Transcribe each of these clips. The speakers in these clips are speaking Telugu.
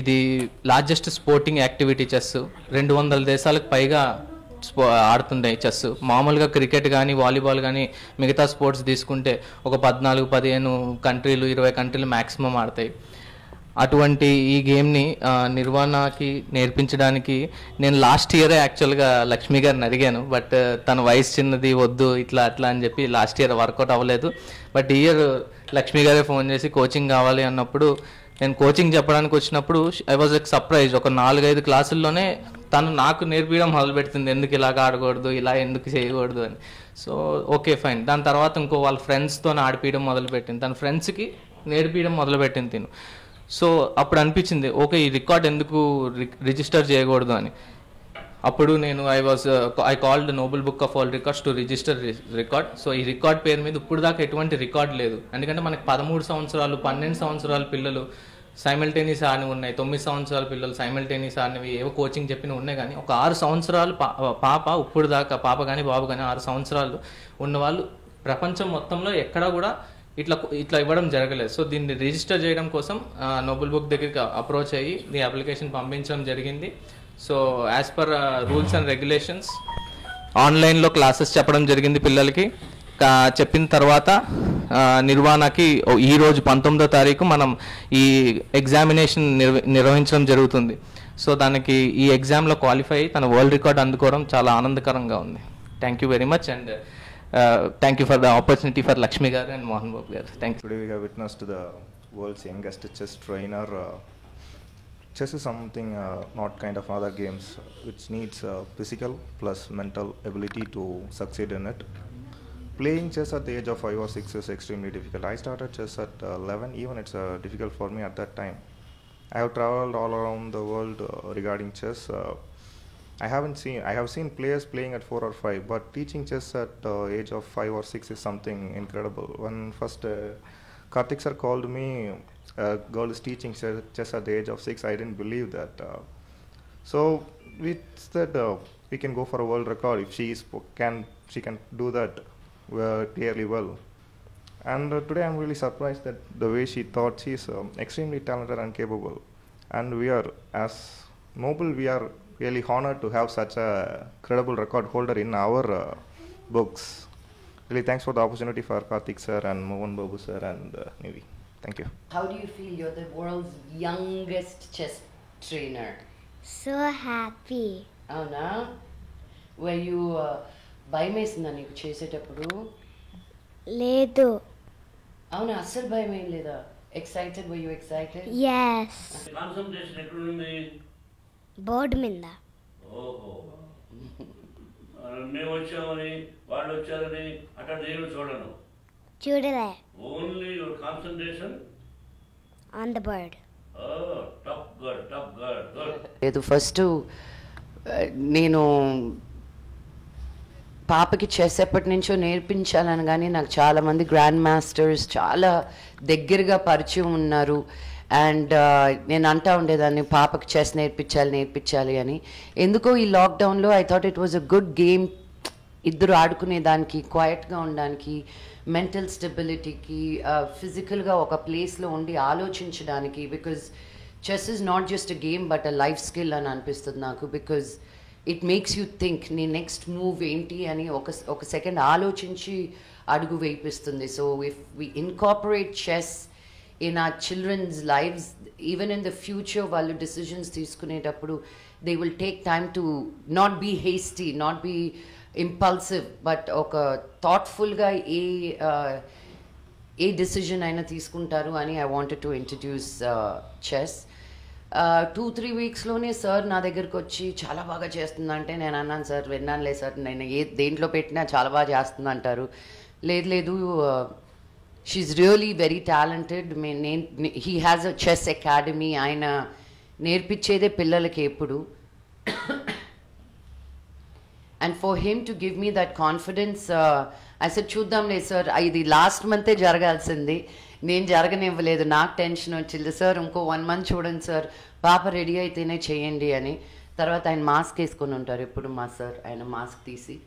ఇది లార్జెస్ట్ స్పోర్టింగ్ యాక్టివిటీ చెస్. 200 దేశాలకు పైగా ఆడుతుంటాయి చెస్. మామూలుగా క్రికెట్ కానీ వాలీబాల్ కానీ మిగతా స్పోర్ట్స్ తీసుకుంటే ఒక 14-15 కంట్రీలు 20 కంట్రీలు మ్యాక్సిమం ఆడతాయి. అటువంటి ఈ గేమ్ని నిర్వాణకి నేర్పించడానికి నేను లాస్ట్ ఇయరే యాక్చువల్గా లక్ష్మి గారిని అడిగాను. బట్ తన వయసు చిన్నది, వద్దు ఇట్లా అట్లా అని చెప్పి లాస్ట్ ఇయర్ వర్కౌట్ అవ్వలేదు. బట్ ఈ ఇయర్ లక్ష్మి గారే ఫోన్ చేసి కోచింగ్ కావాలి అన్నప్పుడు, నేను కోచింగ్ చెప్పడానికి వచ్చినప్పుడు ఐ వాజ్ ఎక్ సర్ప్రైజ్. ఒక 4-5 క్లాసుల్లోనే తను నాకు నేర్పించడం మొదలుపెడుతుంది, ఎందుకు ఇలాగ ఆడకూడదు, ఇలా ఎందుకు చేయకూడదు అని. So okay fine. దాని తర్వాత ఇంకో వాళ్ళ ఫ్రెండ్స్తో ఆడిపించడం మొదలుపెట్టింది, తన ఫ్రెండ్స్కి నేర్పించడం మొదలుపెట్టింది తిను. సో అప్పుడు అనిపించింది, ఓకే ఈ రికార్డ్ ఎందుకు రిజిస్టర్ చేయకూడదు అని. అప్పుడు నేను I called Nobel book of world records to register record. So ఈ రికార్డ్ పేరు మీద ఇప్పుడు దాకా ఎటువంటి రికార్డ్ లేదు. ఎందుకంటే మనకి 13 సంవత్సరాలు 12 సంవత్సరాల పిల్లలు సైమల్టేనియస్ ఆడినవి ఉన్నాయి, 9 సంవత్సరాల పిల్లలు సైమల్టేనియస్ ఆడినవి ఏవో కోచింగ్ చెప్పినవి ఉన్నాయి. కానీ ఒక 6 సంవత్సరాలు పాప ఇప్పుడు దాకా, పాప కానీ బాబు కానీ 6 సంవత్సరాలు ఉన్నవాళ్ళు ప్రపంచం మొత్తంలో ఎక్కడా కూడా ఇట్లా ఇవ్వడం జరగలేదు. సో దీన్ని రిజిస్టర్ చేయడం కోసం నోబెల్ బుక్ దగ్గరికి అప్రోచ్ అయ్యి ఈ అప్లికేషన్ పంపించడం జరిగింది. So as per rules and regulations ఆన్లైన్లో క్లాసెస్ చెప్పడం జరిగింది పిల్లలకి. చెప్పిన తర్వాత నిర్వాణకి ఈరోజు 19వ తారీఖు మనం ఈ ఎగ్జామినేషన్ నిర్వహించడం జరుగుతుంది. సో దానికి ఈ ఎగ్జామ్లో క్వాలిఫై అయ్యి తన వరల్డ్ రికార్డ్ అందుకోవడం చాలా ఆనందకరంగా ఉంది. Thank you very much and thank you for the opportunity for Lakshmi garu and Mohan Babu garu. Thank you. Today we have witnessed the world's youngest chess trainer. Chess is something not kind of other games which needs physical plus mental ability to succeed in it. Playing chess at the age of 5 or 6 is extremely difficult. I started chess at 11. Even it's difficult for me at that time. I have traveled all around the world regarding chess. I have seen players playing at 4 or 5, but teaching chess at age of 5 or 6 is something incredible. When first Karthik sir called me, a girl is teaching chess at the age of 6, I didn't believe that. So we said we can go for a world record if she can do that clearly well. And today I'm really surprised that the way she thought, she is extremely talented and capable. And we are, as Noble, we are really honored to have such a credible record holder in our books. Really thanks for the opportunity for Karthik sir and Mohan Babu sir and Nivi. Thank you. How do you feel? You're the world's youngest chess trainer. So happy. Avuna? Were you భయమేసిందా నీకు చేసేటప్పుడు? లేదు. అవునా, అస్సలు భయం ఏం లేదా? Excited? Were you excited? Yes. Concentration ఎక్కడుంది? బోర్డు మీద. ఓహో, మేము వచ్చామని వాళ్ళు వచ్చారని అట్లా నేను చూడను. చూడలే. Only your concentration on the board. Top good. లేదు, ఫస్ట్ నేను పాపకి చెస్ ఎప్పటి నుంచో నేర్పించాలని, కానీ నాకు చాలామంది గ్రాండ్ మాస్టర్స్ చాలా దగ్గరగా పరిచయం ఉన్నారు. అండ్ నేను అంటూ ఉండేదాన్ని పాపకి చెస్ నేర్పించాలి అని. ఎందుకో ఈ లాక్డౌన్లో I thought it was a good game, ఇద్దరు ఆడుకునేదానికి, క్వైట్గా ఉండడానికి, మెంటల్ స్టెబిలిటీకి, ఫిజికల్గా ఒక ప్లేస్లో ఉండి ఆలోచించడానికి. Because chess is not just a game but a life skill అని అనిపిస్తుంది నాకు. Because it makes you think, నీ నెక్స్ట్ మూవ్ ఏంటి అని ఒక సెకండ్ ఆలోచించి అడుగు వేయిస్తుంది. So if we incorporate chess in our children's lives, even in the future, వాళ్ళు decisions తీసుకునేటప్పుడు they will take time to not be hasty, not be impulsive, but ఒక thoughtfulగా ఏ decision అయినా తీసుకుంటారు అని I wanted to introduce chess. 2-3 వీక్స్లోనే sir నా దగ్గరకు వచ్చి చాలా బాగా చేస్తుందంటే నేను అన్నాను, సార్ విన్నానులే సార్, నేను దేంట్లో పెట్టినా చాలా బాగా చేస్తుంది అంటారు. లేదు, she's really very talented. He has a chess academy. ఆయన నేర్పించేదే పిల్లలకి ఎప్పుడు. And for him to give me that confidence, I said చూద్దాంలే సార్, ఇది లాస్ట్ మంతే జరగాల్సింది, నేను జరగనివ్వలేదు, నాకు టెన్షన్ వచ్చింది. సార్ ఇంకో 1 month చూడండి సార్, పాప రెడీ అయితేనే చేయండి అని. తర్వాత ఆయన మాస్క్ వేసుకొని ఉంటారు ఎప్పుడు మా సార్. ఆయన మాస్క్ తీసి,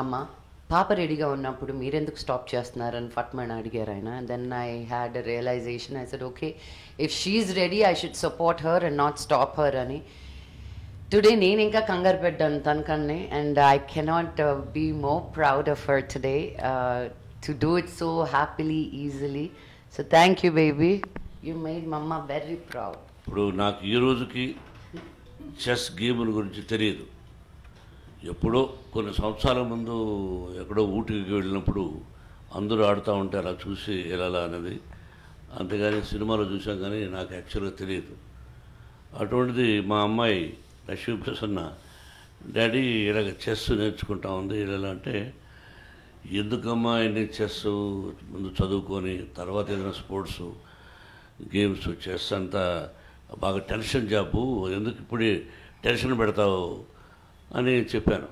అమ్మ పాప రెడీగా ఉన్నప్పుడు మీరెందుకు స్టాప్ చేస్తున్నారని ఫట్మన్ అడిగారు ఆయన. Then I had a realization. I said okay, if she's ready I should support her and not stop her అని. టుడే నేను ఇంకా కంగారు పెట్టాను తనకన్నే, and I cannot be more proud of her today to do it so happily, easily. So thank you baby, you made mama very proud. ఇప్పుడు నాకు ఈ రోజుకి చెస్ గేమ్ గురించి తెలియదు. ఎప్పుడో కొన్ని సంవత్సరాల ముందు ఎక్కడో ఊటీకి వెళ్ళినప్పుడు అందరూ ఆడుతూ ఉంటే అలా చూసి వెళ్ళాలా అనేది, అంతేగాని సినిమాలో చూసాం కానీ నాకు యాక్చువల్గా తెలియదు. అటువంటిది మా అమ్మాయి లక్ష్మీ ప్రసన్న, డాడీ ఇలాగ చెస్ నేర్చుకుంటా ఉంది ఇలా అంటే, ఎందుకమ్మా ఇన్ని చెస్, ముందు చదువుకొని తర్వాత ఏదైనా స్పోర్ట్స్ గేమ్స్, చెస్ అంతా బాగా టెన్షన్ జాబు, ఎందుకు ఇప్పుడే టెన్షన్ పెడతావు అని చెప్పాను.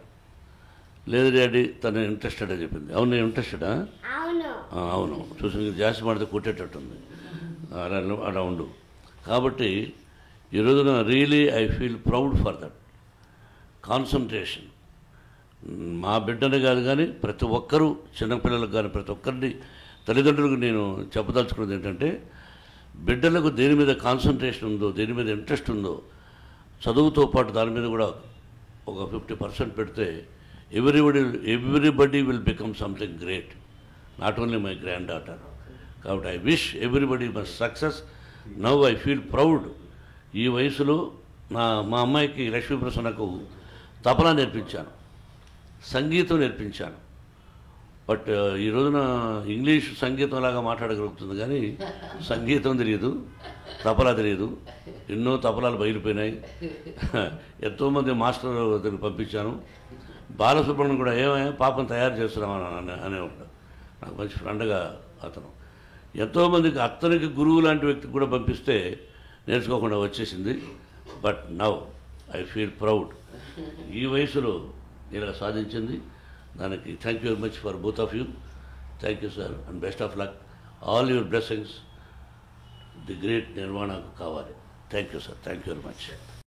లేదు డాడీ తను ఇంట్రెస్టెడ్ అని చెప్పింది. అవును ఇంట్రెస్టెడా? అవును, చూసి జాస్తి మాడితే కొట్టేటట్టుంది, అలా ఉండు. కాబట్టి ఈ రోజున really I feel proud for that concentration. మా బిడ్డని కాదు కానీ ప్రతి ఒక్కరూ, చిన్నపిల్లలకు కానీ ప్రతి ఒక్కరిని తల్లిదండ్రులకు నేను చెప్పదలుచుకున్నది ఏంటంటే, బిడ్డలకు దేని మీద కాన్సన్ట్రేషన్ ఉందో, దేని మీద ఇంట్రెస్ట్ ఉందో, చదువుతో పాటు దాని మీద కూడా ఒక 50% పెడితే everybody will become something great, not only my granddaughter. కాబట్టి I wish everybody must success. Now I feel proud. ఈ వయసులో మా అమ్మాయికి లక్ష్మీ ప్రసన్నకు తపలా నేర్పించాను, సంగీతం నేర్పించాను. బట్ ఈ రోజున ఇంగ్లీష్ సంగీతం లాగా మాట్లాడగలుగుతుంది కానీ సంగీతం తెలియదు, తపలా తెలియదు. ఎన్నో తపలాలు బయలుపోయినాయి. ఎంతోమంది మాస్టర్ దగ్గర పంపించాను. బాలసుబ్రహ్మణ్యం కూడా ఏమైనా పాపం తయారు చేస్తున్నామని అనేవాడు. నాకు మంచి ఫ్రెండ్గా అతను. ఎంతోమందికి అతనికి గురువు లాంటి వ్యక్తికి కూడా పంపిస్తే నేర్చుకోకుండా వచ్చేసింది. But now I feel proud. ఈ వయసులో ఇలా సాధించింది. దానికి thank you very much for both of you. Thank you sir, and best of luck. All your blessings the great నిర్వాణకు కావాలి. Thank you sir, thank you very much.